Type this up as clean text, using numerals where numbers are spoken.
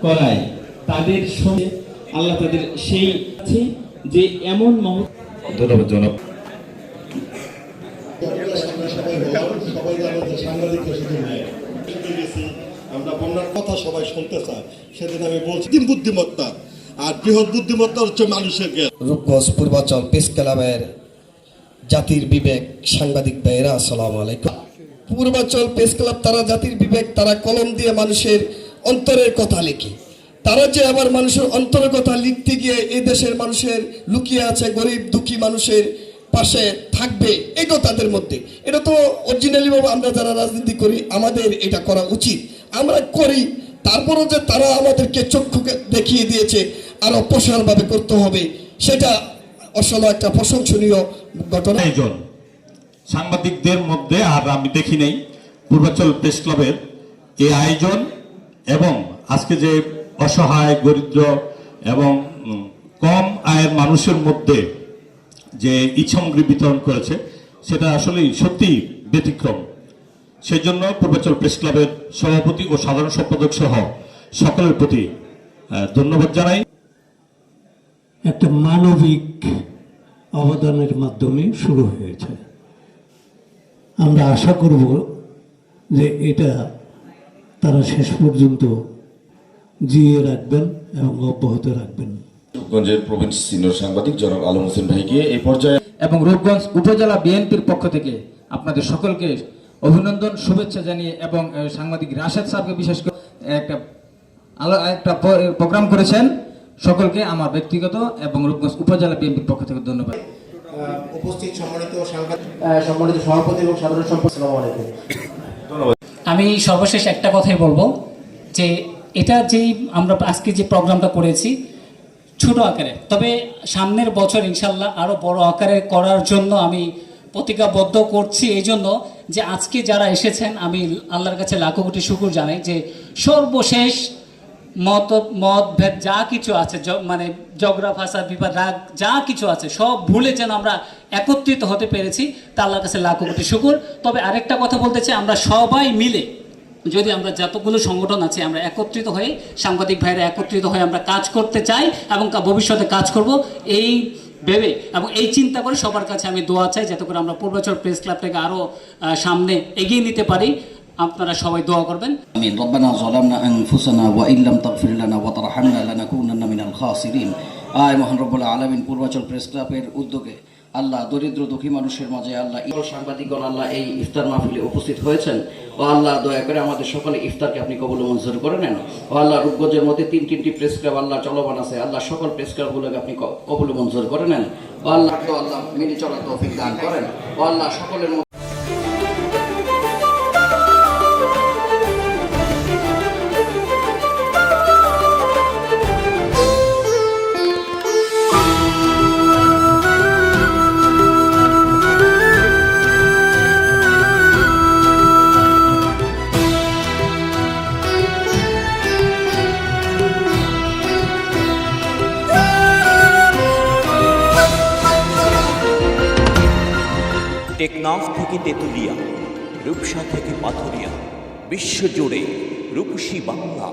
করায় তাদের সঙ্গে আল্লাহ তাদের সেই আছে যে এমন ধন্যবাদ জনাব। আমরা বন্যার কথা সবাই শুনতে চাই, সেদিন আমি বলছি বুদ্ধিমত্তা আর বৃহৎ বুদ্ধিমত্তা হচ্ছে মানুষের জ্ঞান। রূপগঞ্জ পূর্বাচল প্রেস ক্লাবের জাতির বিবেক সাংবাদিক ভাইয়েরা আসসালামু আলাইকুম। পূর্বাচল প্রেস ক্লাব তারা জাতির বিবেক, তারা কলম দিয়ে মানুষের অন্তরের কথা লিখে, তারা যে আবার মানুষের অন্তরের কথা লিখতে গিয়ে এই দেশের মানুষের লুকিয়ে আছে গরিব দুঃখী মানুষের পাশে থাকবে, এটা তাদের মধ্যে। এটা তো অরিজিনালি ভাবে আমরা যারা রাজনীতি করি আমাদের এটা করা উচিত, আমরা করি। তারপরও যে তারা আমাদেরকে চক্ষুকে দেখিয়ে দিয়েছে আরো প্রসারভাবে করতে হবে, সেটা আসলে একটা প্রশংসনীয় ঘটনা। সাংবাদিকদের মধ্যে আর আমি দেখি নাই পূর্বাচল প্রেস ক্লাবের এই আয়োজন এবং আজকে যে অসহায় দরিদ্র এবং কম আয়ের মানুষের মধ্যে যে ইচ্ছামগ্রী বিতরণ করেছে সেটা আসলেই সত্যি ব্যতিক্রম। সেই জন্য পূর্বাচল প্রেস ক্লাবের সভাপতি ও সাধারণ সম্পাদক সহ সকলের প্রতি ধন্যবাদ জানাই। একটা মানবিক অবদানের মাধ্যমে শুরু হয়েছে। আমরা আশা করব যে এটা তারা শেষ পর্যন্ত জিয়ে রাখবেন এবং অব্যাহত রাখবেন। রূপগঞ্জের প্রভিন্স সিনিয়র সাংবাদিক জনাব আলম হোসেন ভাইকে এই পর্যায়ে এবং রূপগঞ্জ উপজেলা বিএনপির পক্ষ থেকে আপনাদের সকলকে অভিনন্দন শুভেচ্ছা জানিয়ে এবং সাংবাদিক রাশেদ সাহেবকে বিশেষ করে একটা প্রোগ্রাম করেছেন, সকলকে আমার ব্যক্তিগত এবং রূপগঞ্জ উপজেলা বিএনপির পক্ষ থেকে ধন্যবাদ। উপস্থিত সম্মানিত সভাপতি এবং সাধারণ সম্পাদক, আসসালামু আলাইকুম। আমি সর্বশেষ একটা কথাই বলবো যে এটা যেই আমরা আজকে যে প্রোগ্রামটা করেছি ছোট আকারে, তবে সামনের বছর ইনশাল্লাহ আরও বড় আকারে করার জন্য আমি প্রতিজ্ঞাবদ্ধ করছি। এই জন্য যে আজকে যারা এসেছেন আমি আল্লাহর কাছে লাখো কোটি শুকর জানাই যে সর্বশেষ মতভেদ যা কিছু আছে, মানে ঝগড়া ফাসাদ বিবাদ রাগ যা কিছু আছে সব ভুলে যেন আমরা একত্রিত হতে পেরেছি, তা আল্লাহর কাছে লাখো কোটি শুকর। তবে আরেকটা কথা বলতে চাই, আমরা সবাই মিলে যদি আমরা যতগুলো সংগঠন আছে আমরা একত্রিত হয়ে, সাংবাদিক ভাইরা একত্রিত হয়ে আমরা কাজ করতে চাই এবং ভবিষ্যতে কাজ করব এই ভেবে এবং এই চিন্তা করে সবার কাছে আমি দোয়া চাই যাতে করে আমরা পূর্বাচল প্রেস ক্লাবটাকে আরও সামনে এগিয়ে নিতে পারি। আপনারা সবাই দোয়া করবেন। আমিন। রব্বানা যালামনা আনফুসানা ওয়া ইল্লাম তাগফির লানা ওয়া তারহামনা লানাকুনান্না মিনাল খাসিরিন। আয় মহান রব্বুল আলামিন, পূর্বাচল প্রেস ক্লাবের উদ্যোগে আল্লাহ দরিদ্র দুঃখী মানুষের মাঝে আল্লাহ সাংবাদিকগণ আল্লাহ এই ইফতার মাহফিলে উপস্থিত হয়েছেন। ও আল্লাহ দয়া করে আমাদের সকলে ইফতারকে আপনি কবুল মঞ্জুর করে নেন। ও আল্লাহ রূপগঞ্জের মধ্যে তিনটি প্রেস ক্লাব আল্লাহ চলমান আছে, আল্লাহ সকল প্রেস ক্লাবগুলোকে আপনি কবুল মঞ্জুর করে নেন। ও আল্লাহ মেনে চলার তৌফিক দান করেন। ও আল্লাহ সকলের টেকনাফ থেকে তেঁতুলিয়া, রূপসা থেকে পাথুরিয়া, বিশ্বজুড়ে রূপসী বাংলা।